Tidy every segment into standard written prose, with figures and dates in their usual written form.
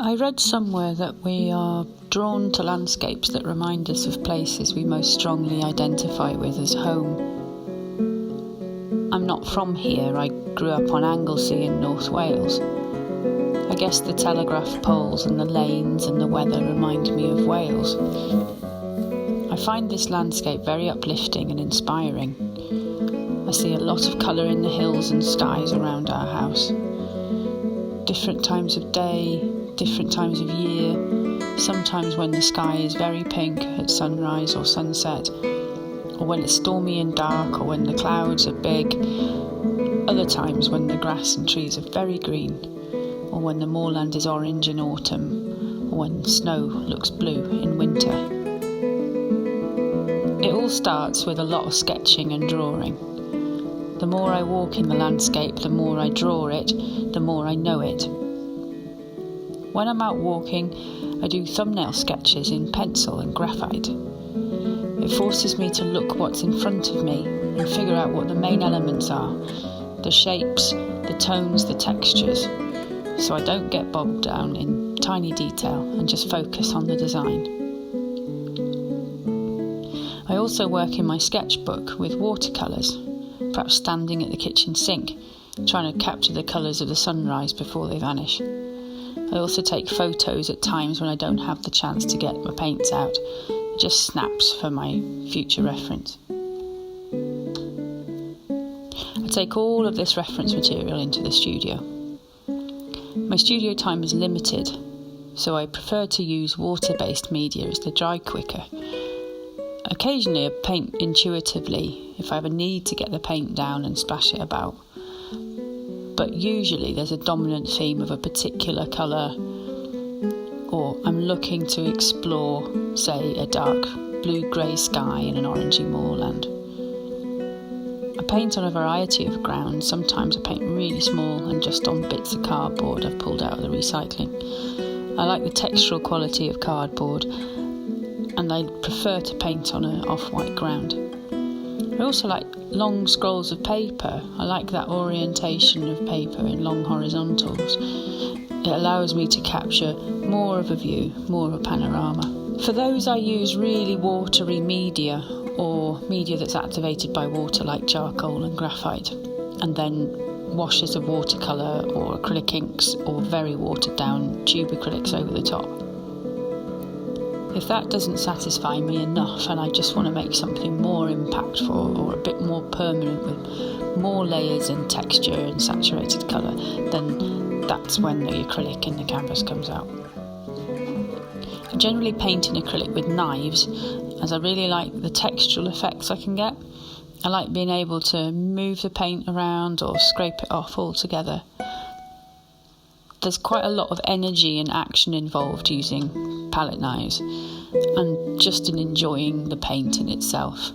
I read somewhere that we are drawn to landscapes that remind us of places we most strongly identify with as home. I'm not from here. I grew up on Anglesey in North Wales. I guess the telegraph poles and the lanes and the weather remind me of Wales. I find this landscape very uplifting and inspiring. I see a lot of colour in the hills and skies around our house. Different times of day, different times of year, sometimes when the sky is very pink at sunrise or sunset, or when it's stormy and dark, or when the clouds are big, other times when the grass and trees are very green, or when the moorland is orange in autumn, or when snow looks blue in winter. It all starts with a lot of sketching and drawing. The more I walk in the landscape, the more I draw it, the more I know it. When I'm out walking, I do thumbnail sketches in pencil and graphite. It forces me to look what's in front of me and figure out what the main elements are, the shapes, the tones, the textures, so I don't get bogged down in tiny detail and just focus on the design. I also work in my sketchbook with watercolours, perhaps standing at the kitchen sink, trying to capture the colours of the sunrise before they vanish. I also take photos at times when I don't have the chance to get my paints out, just snaps for my future reference. I take all of this reference material into the studio. My studio time is limited, so I prefer to use water-based media as they dry quicker. Occasionally I paint intuitively if I have a need to get the paint down and splash it about. But usually there's a dominant theme of a particular colour, or I'm looking to explore, say, a dark blue-grey sky in an orangey moorland. I paint on a variety of grounds. Sometimes I paint really small and just on bits of cardboard I've pulled out of the recycling. I like the textural quality of cardboard, and I prefer to paint on an off-white ground. I also like long scrolls of paper. I like that orientation of paper in long horizontals. It allows me to capture more of a view, more of a panorama. For those I use really watery media, or media that's activated by water like charcoal and graphite, and then washes of watercolour or acrylic inks or very watered down tube acrylics over the top. If that doesn't satisfy me enough and I just want to make something more impactful or a bit more permanent with more layers and texture and saturated colour, then that's when the acrylic in the canvas comes out. I generally paint in acrylic with knives, as I really like the textural effects I can get. I like being able to move the paint around or scrape it off altogether. There's quite a lot of energy and action involved using palette knives, and just in enjoying the paint in itself.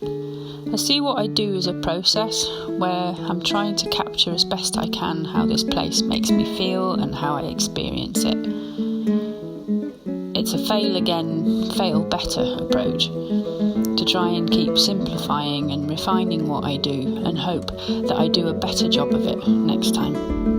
I see what I do as a process where I'm trying to capture as best I can how this place makes me feel and how I experience it. It's a fail again, fail better approach, to try and keep simplifying and refining what I do and hope that I do a better job of it next time.